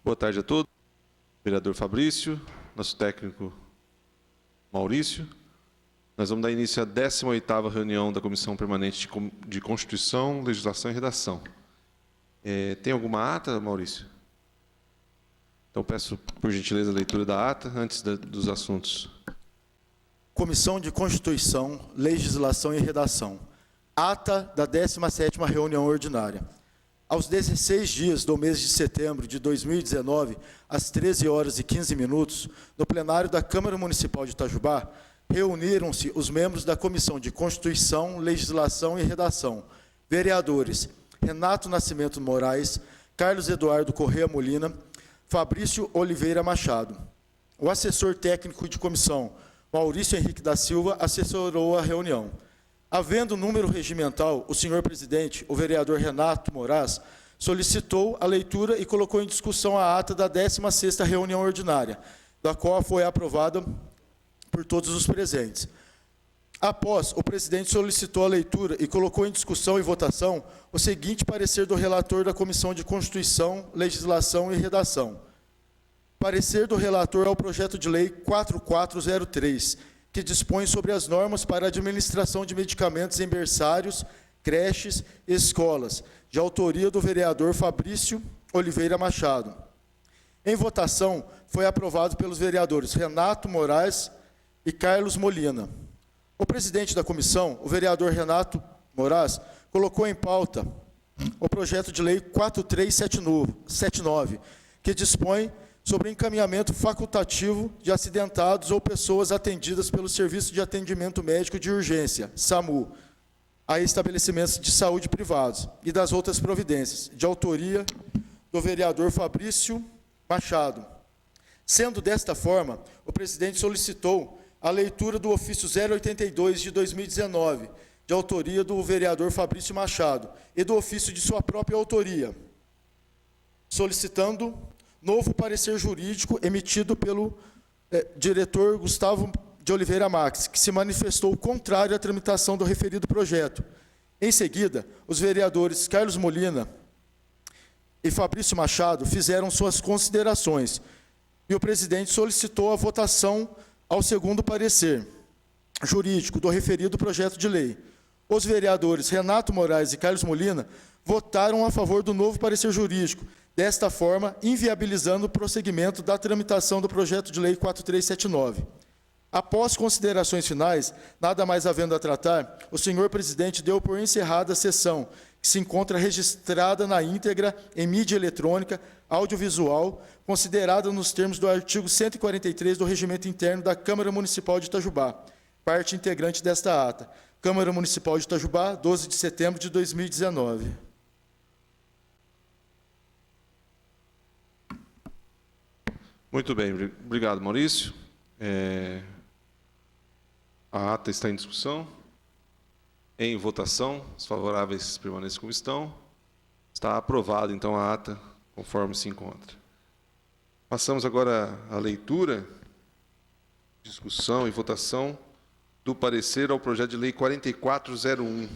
Boa tarde a todos. Vereador Fabrício, nosso técnico Maurício. Nós vamos dar início à 18ª reunião da Comissão Permanente de Constituição, Legislação e Redação. Tem alguma ata, Maurício? Então, peço, por gentileza, a leitura da ata, antes dos assuntos. Comissão de Constituição, Legislação e Redação. Ata da 17ª reunião ordinária. Aos 16 dias do mês de setembro de 2019, às 13h15, no plenário da Câmara Municipal de Itajubá, reuniram-se os membros da Comissão de Constituição, Legislação e Redação, vereadores Renato Nascimento Moraes, Carlos Eduardo Corrêa Molina, Fabrício Oliveira Machado. O assessor técnico de comissão, Maurício Henrique da Silva, assessorou a reunião. Havendo número regimental, o senhor presidente, o vereador Renato Moraes, solicitou a leitura e colocou em discussão a ata da 16ª reunião ordinária, da qual foi aprovada por todos os presentes. Após, o presidente solicitou a leitura e colocou em discussão e votação o seguinte parecer do relator da Comissão de Constituição, Legislação e Redação. Parecer do relator ao projeto de lei 4403, que dispõe sobre as normas para a administração de medicamentos em berçários, creches e escolas, de autoria do vereador Fabrício Oliveira Machado. Em votação, foi aprovado pelos vereadores Renato Moraes e Carlos Molina. O presidente da comissão, o vereador Renato Moraes, colocou em pauta o projeto de lei 4379, que dispõe sobre encaminhamento facultativo de acidentados ou pessoas atendidas pelo Serviço de Atendimento Médico de Urgência, SAMU, a estabelecimentos de saúde privados e das outras providências, de autoria do vereador Fabrício Machado. Sendo desta forma, o presidente solicitou a leitura do ofício 082 de 2019, de autoria do vereador Fabrício Machado, e do ofício de sua própria autoria, solicitando novo parecer jurídico emitido pelo diretor Gustavo de Oliveira Max, que se manifestou contrário à tramitação do referido projeto. Em seguida, os vereadores Carlos Molina e Fabrício Machado fizeram suas considerações, e o presidente solicitou a votação ao segundo parecer jurídico do referido projeto de lei. Os vereadores Renato Moraes e Carlos Molina votaram a favor do novo parecer jurídico, desta forma, inviabilizando o prosseguimento da tramitação do projeto de lei 4379. Após considerações finais, nada mais havendo a tratar, o senhor presidente deu por encerrada a sessão, que se encontra registrada na íntegra em mídia eletrônica, audiovisual, considerada nos termos do artigo 143 do Regimento Interno da Câmara Municipal de Itajubá, parte integrante desta ata. Câmara Municipal de Itajubá, 12 de setembro de 2019. Muito bem, obrigado, Maurício. A ata está em discussão. Em votação, os favoráveis permaneçam como estão. Está aprovada, então, a ata, conforme se encontra. Passamos agora à leitura, discussão e votação do parecer ao projeto de lei 4401,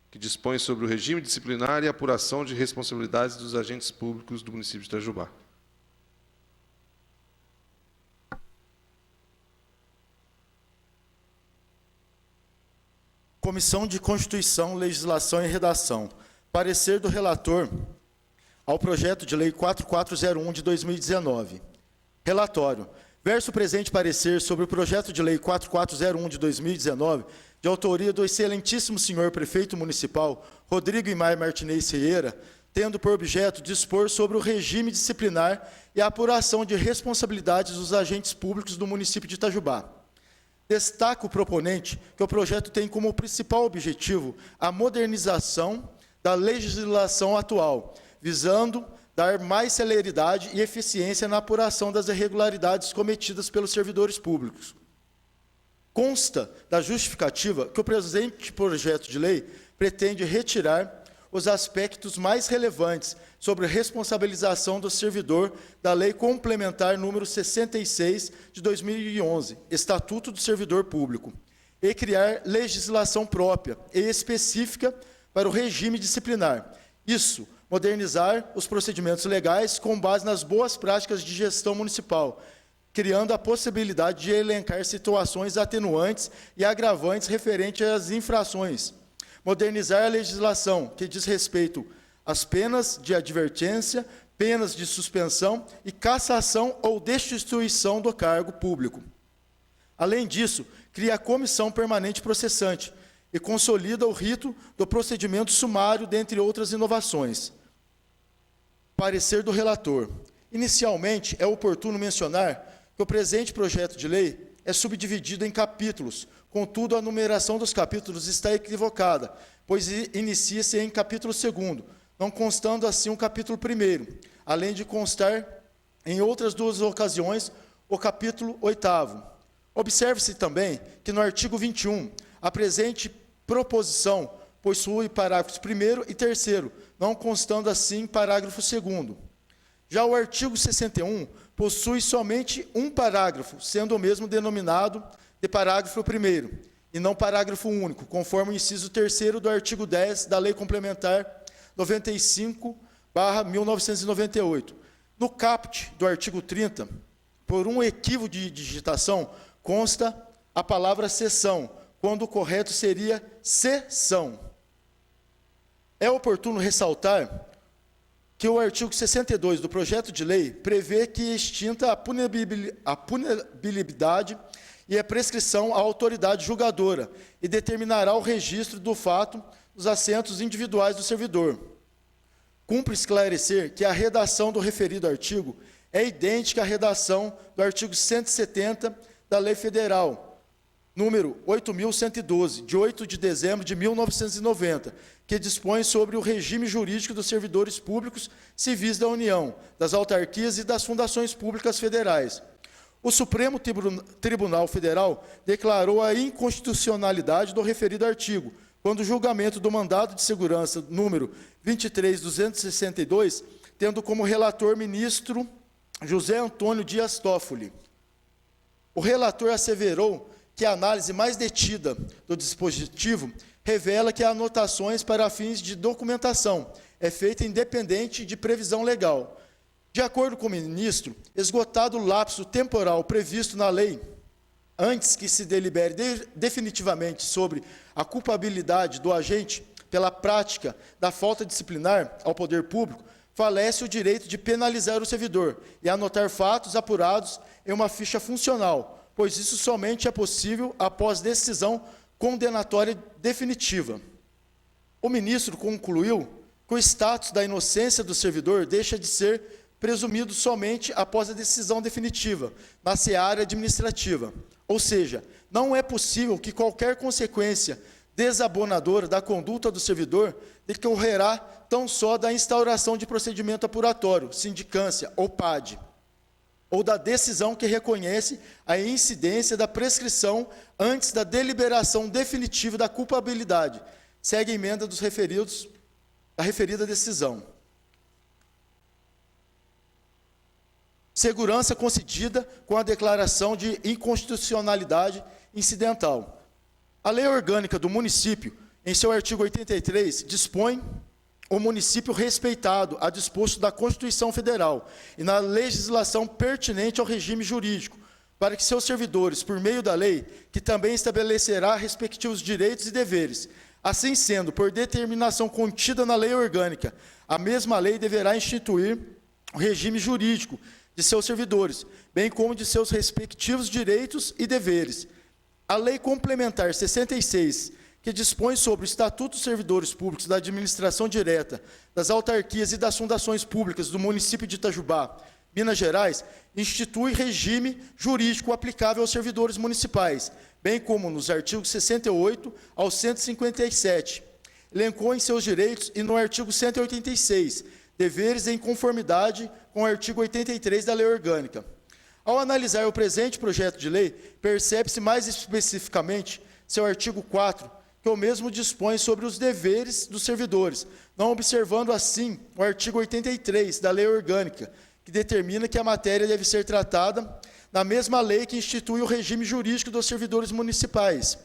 que dispõe sobre o regime disciplinar e apuração de responsabilidades dos agentes públicos do município de Itajubá. Comissão de Constituição, Legislação e Redação. Parecer do relator ao projeto de lei 4401 de 2019. Relatório. Verso o presente parecer sobre o projeto de lei 4401 de 2019, de autoria do excelentíssimo senhor prefeito municipal, Rodrigo Imar Martinez Ferreira, tendo por objeto dispor sobre o regime disciplinar e a apuração de responsabilidades dos agentes públicos do município de Itajubá. Destaca o proponente que o projeto tem como principal objetivo a modernização da legislação atual, visando dar mais celeridade e eficiência na apuração das irregularidades cometidas pelos servidores públicos. Consta da justificativa que o presente projeto de lei pretende retirar os aspectos mais relevantes sobre responsabilização do servidor da Lei Complementar número 66 de 2011, Estatuto do Servidor Público, e criar legislação própria e específica para o regime disciplinar. Isso modernizar os procedimentos legais com base nas boas práticas de gestão municipal, criando a possibilidade de elencar situações atenuantes e agravantes referentes às infrações. Modernizar a legislação que diz respeito às penas de advertência, penas de suspensão e cassação ou destituição do cargo público. Além disso, cria a Comissão Permanente Processante e consolida o rito do procedimento sumário, dentre outras inovações. Parecer do relator. Inicialmente, é oportuno mencionar que o presente projeto de lei é subdividido em capítulos, contudo, a numeração dos capítulos está equivocada, pois inicia-se em capítulo 2º, não constando assim o capítulo 1º, além de constar em outras duas ocasiões o capítulo 8º. Observe-se também que no artigo 21, a presente proposição possui parágrafos 1º e 3º, não constando assim parágrafo 2º. Já o artigo 61 possui somente um parágrafo, sendo o mesmo denominado de parágrafo 1º, e não parágrafo único, conforme o inciso 3º do artigo 10 da Lei Complementar 95/1998. No caput do artigo 30, por um equívoco de digitação, consta a palavra sessão, quando o correto seria sessão. É oportuno ressaltar que o artigo 62 do projeto de lei prevê que extinta a punibilidade e a prescrição à autoridade julgadora e determinará o registro do fato dos assentos individuais do servidor. Cumpre esclarecer que a redação do referido artigo é idêntica à redação do artigo 170 da Lei Federal, número 8.112, de 8 de dezembro de 1990, que dispõe sobre o regime jurídico dos servidores públicos civis da União, das autarquias e das fundações públicas federais. O Supremo Tribunal Federal declarou a inconstitucionalidade do referido artigo, quando o julgamento do mandado de segurança número 23.262, tendo como relator ministro José Antônio Dias Toffoli. O relator asseverou que a análise mais detida do dispositivo revela que anotações para fins de documentação é feita independente de previsão legal. De acordo com o ministro, esgotado o lapso temporal previsto na lei, antes que se delibere definitivamente sobre a culpabilidade do agente pela prática da falta disciplinar ao poder público, falece o direito de penalizar o servidor e anotar fatos apurados em uma ficha funcional, pois isso somente é possível após decisão condenatória definitiva. O ministro concluiu que o status da inocência do servidor deixa de ser presumido somente após a decisão definitiva, na seara administrativa. Ou seja, não é possível que qualquer consequência desabonadora da conduta do servidor decorrerá tão só da instauração de procedimento apuratório, sindicância ou PAD, ou da decisão que reconhece a incidência da prescrição antes da deliberação definitiva da culpabilidade. Segue a emenda dos referidos, da referida decisão. Segurança concedida com a declaração de inconstitucionalidade incidental. A Lei Orgânica do Município, em seu artigo 83, dispõe o município respeitado a disposto da Constituição Federal e na legislação pertinente ao regime jurídico, para que seus servidores, por meio da lei, que também estabelecerá respectivos direitos e deveres. Assim sendo, por determinação contida na lei orgânica, a mesma lei deverá instituir o regime jurídico de seus servidores, bem como de seus respectivos direitos e deveres. A Lei Complementar 66, que dispõe sobre o Estatuto dos Servidores Públicos da Administração Direta, das autarquias e das fundações públicas do município de Itajubá, Minas Gerais, institui regime jurídico aplicável aos servidores municipais, bem como nos artigos 68 ao 157. Elencou em seus direitos e no artigo 186, deveres em conformidade com o artigo 83 da Lei Orgânica. Ao analisar o presente projeto de lei, percebe-se mais especificamente seu artigo 4, que o mesmo dispõe sobre os deveres dos servidores, não observando assim o artigo 83 da Lei Orgânica, que determina que a matéria deve ser tratada na mesma lei que institui o regime jurídico dos servidores municipais,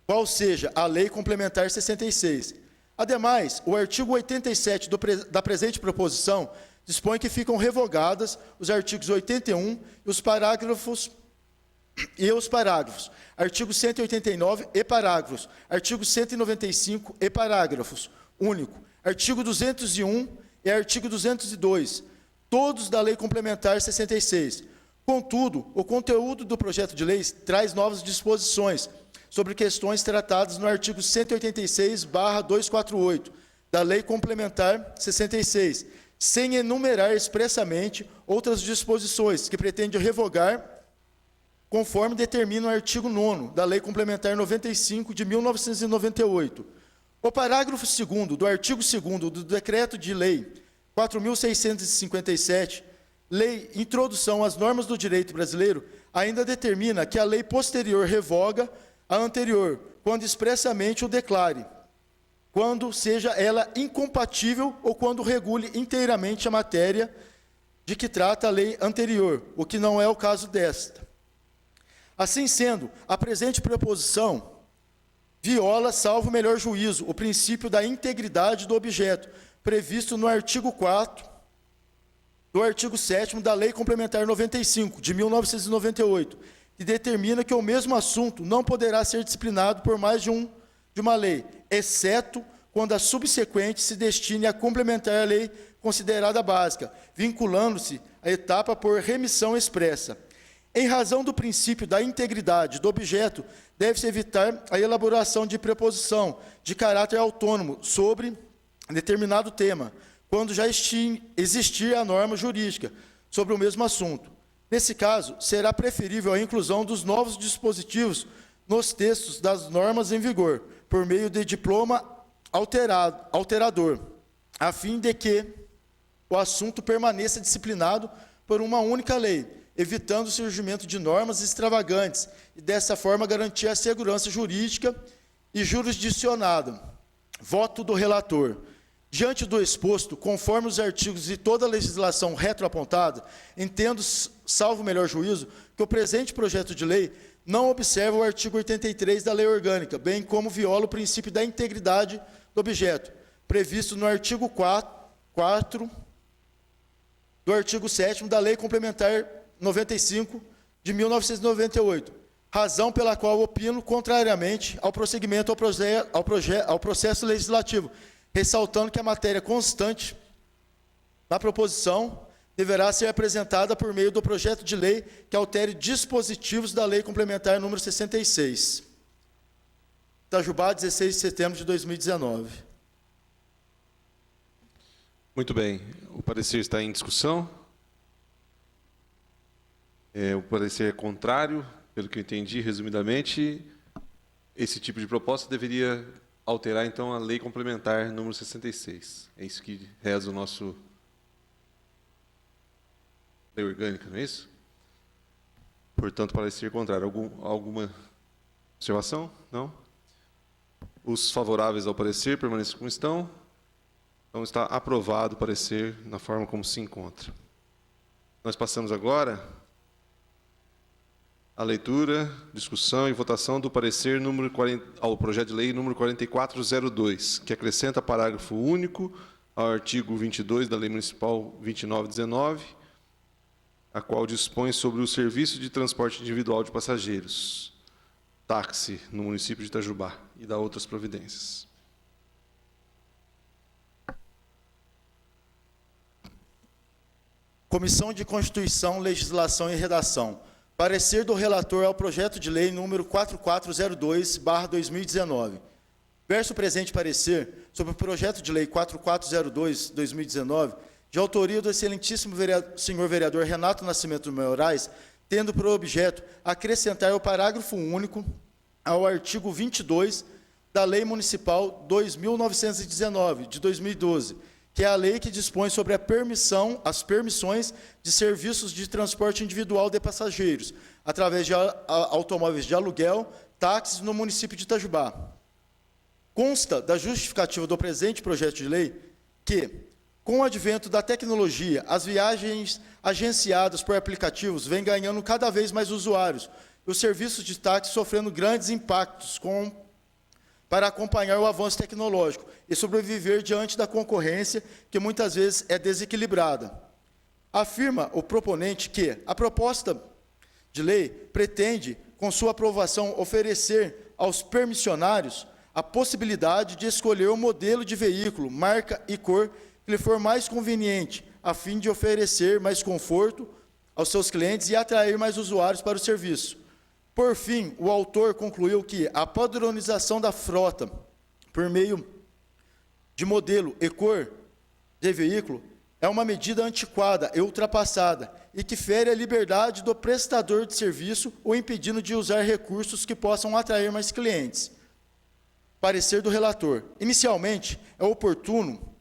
qual seja a Lei Complementar 66. Ademais, o artigo 87 da presente proposição dispõe que ficam revogadas os artigos 81 e os parágrafos, artigo 189 e parágrafos, artigo 195 e parágrafos, único, artigo 201 e artigo 202, todos da Lei Complementar 66. Contudo, o conteúdo do projeto de lei traz novas disposições sobre questões tratadas no artigo 186/248 da Lei Complementar 66, sem enumerar expressamente outras disposições que pretende revogar, conforme determina o artigo 9º da Lei Complementar 95 de 1998. O parágrafo 2º do artigo 2º do Decreto de Lei 4.657, Lei Introdução às Normas do Direito Brasileiro, ainda determina que a lei posterior revoga a anterior, quando expressamente o declare, quando seja ela incompatível ou quando regule inteiramente a matéria de que trata a lei anterior, o que não é o caso desta. Assim sendo, a presente proposição viola, salvo melhor juízo, o princípio da integridade do objeto, previsto no artigo 4 do artigo 7º da Lei Complementar 95, de 1998, que determina que o mesmo assunto não poderá ser disciplinado por mais de uma lei, exceto quando a subsequente se destine a complementar a lei considerada básica, vinculando-se à etapa por remissão expressa. Em razão do princípio da integridade do objeto, deve-se evitar a elaboração de preposição de caráter autônomo sobre determinado tema, quando já existir a norma jurídica sobre o mesmo assunto. Nesse caso, será preferível a inclusão dos novos dispositivos nos textos das normas em vigor, por meio de diploma alterador, a fim de que o assunto permaneça disciplinado por uma única lei, evitando o surgimento de normas extravagantes e, dessa forma, garantir a segurança jurídica e jurisdicionada. Voto do relator. Diante do exposto, conforme os artigos e toda a legislação retroapontada, entendo, salvo melhor juízo, que o presente projeto de lei não observa o artigo 83 da Lei Orgânica, bem como viola o princípio da integridade do objeto, previsto no artigo 4 do artigo 7º da Lei Complementar 95, de 1998, razão pela qual opino contrariamente ao prosseguimento ao processo legislativo, ressaltando que a matéria constante na proposição deverá ser apresentada por meio do projeto de lei que altere dispositivos da Lei Complementar número 66. Itajubá, 16 de setembro de 2019. Muito bem. O parecer está em discussão. O parecer é contrário, pelo que eu entendi, resumidamente. Esse tipo de proposta deveria alterar, então, a Lei Complementar número 66. É isso que reza o nosso Lei Orgânica, não é isso? Portanto, parecer contrário. Alguma observação? Não? Os favoráveis ao parecer permaneçam como estão. Então, está aprovado o parecer na forma como se encontra. Nós passamos agora a leitura, discussão e votação do parecer ao projeto de lei número 4402, que acrescenta parágrafo único ao artigo 22 da Lei Municipal 2919, a qual dispõe sobre o serviço de transporte individual de passageiros, táxi, no município de Itajubá, e dá outras providências. Comissão de Constituição, Legislação e Redação. Parecer do relator ao projeto de lei número 4402/2019. Verso o presente parecer sobre o projeto de lei 4402/2019, de autoria do excelentíssimo senhor vereador Renato Nascimento Moraes, tendo por objeto acrescentar o parágrafo único ao artigo 22 da Lei Municipal 2.919, de 2012, que é a lei que dispõe sobre as permissões de serviços de transporte individual de passageiros, através de automóveis de aluguel, táxis no município de Itajubá. Consta da justificativa do presente projeto de lei que, com o advento da tecnologia, as viagens agenciadas por aplicativos vêm ganhando cada vez mais usuários, e os serviços de táxi sofrendo grandes impactos com para acompanhar o avanço tecnológico e sobreviver diante da concorrência, que muitas vezes é desequilibrada. Afirma o proponente que a proposta de lei pretende, com sua aprovação, oferecer aos permissionários a possibilidade de escolher o modelo de veículo, marca e cor que lhe for mais conveniente, a fim de oferecer mais conforto aos seus clientes e atrair mais usuários para o serviço. Por fim, o autor concluiu que a padronização da frota por meio de modelo e cor de veículo é uma medida antiquada e ultrapassada e que fere a liberdade do prestador de serviço, o impedindo de usar recursos que possam atrair mais clientes. Parecer do relator. Inicialmente, é oportuno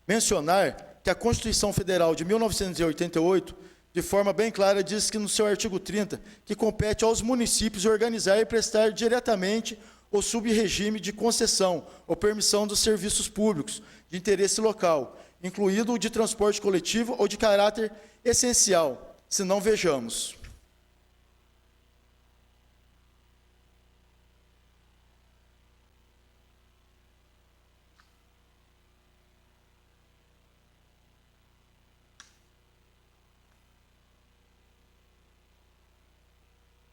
mencionar que a Constituição Federal de 1988, de forma bem clara, diz que no seu artigo 30, que compete aos municípios organizar e prestar diretamente o sub-regime de concessão ou permissão dos serviços públicos de interesse local, incluído o de transporte coletivo ou de caráter essencial, se não vejamos.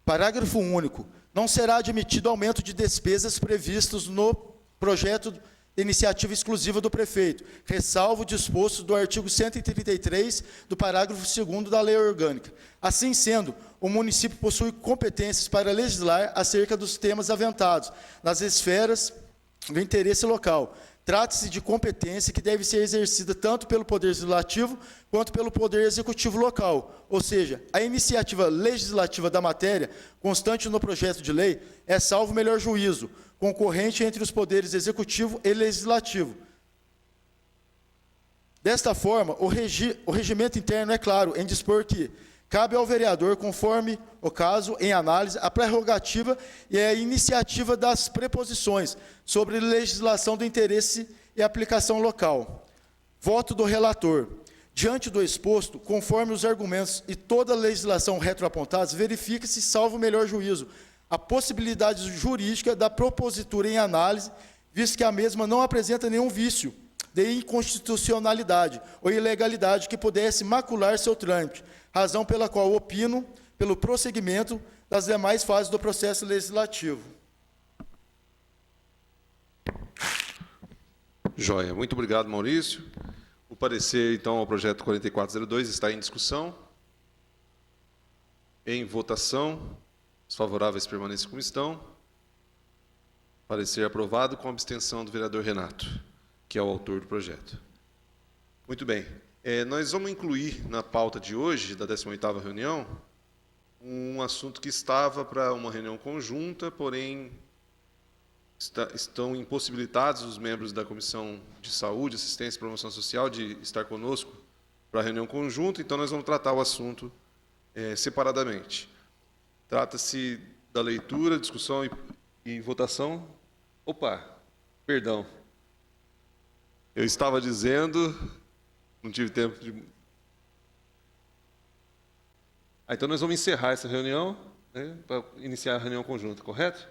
Parágrafo único. Não será admitido aumento de despesas previstos no projeto de iniciativa exclusiva do prefeito, ressalvo o disposto do artigo 133 do parágrafo 2º da Lei Orgânica. Assim sendo, o município possui competências para legislar acerca dos temas aventados nas esferas do interesse local. Trata-se de competência que deve ser exercida tanto pelo Poder Legislativo quanto pelo Poder Executivo local. Ou seja, a iniciativa legislativa da matéria, constante no projeto de lei, é salvo melhor juízo, concorrente entre os poderes Executivo e Legislativo. Desta forma, o regimento interno é claro em dispor que cabe ao vereador, conforme o caso em análise, a prerrogativa e a iniciativa das preposições sobre legislação do interesse e aplicação local. Voto do relator. Diante do exposto, conforme os argumentos e toda a legislação retroapontados, verifica-se, salvo melhor juízo, a possibilidade jurídica da propositura em análise, visto que a mesma não apresenta nenhum vício de inconstitucionalidade ou ilegalidade que pudesse macular seu trâmite, razão pela qual opino pelo prosseguimento das demais fases do processo legislativo. Joia. Muito obrigado, Maurício. O parecer, então, ao projeto 4402 está em discussão. Em votação. Os favoráveis permaneçam como estão. Parecer aprovado com a abstenção do vereador Renato, que é o autor do projeto. Muito bem. Nós vamos incluir na pauta de hoje, da 18ª reunião, um assunto que estava para uma reunião conjunta, porém estão impossibilitados os membros da Comissão de Saúde, Assistência e Promoção Social de estar conosco para a reunião conjunta, então nós vamos tratar o assunto separadamente. Trata-se da leitura, discussão e votação. Opa, perdão. Eu estava dizendo... Não tive tempo de... Então, nós vamos encerrar essa reunião, né, para iniciar a reunião conjunta, correto?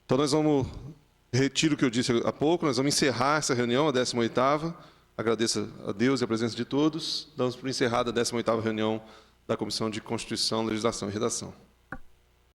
Então, nós vamos... Retiro o que eu disse há pouco, nós vamos encerrar essa reunião, a 18ª. Agradeço a Deus e a presença de todos. Damos por encerrada a 18ª reunião da Comissão de Constituição, Legislação e Redação.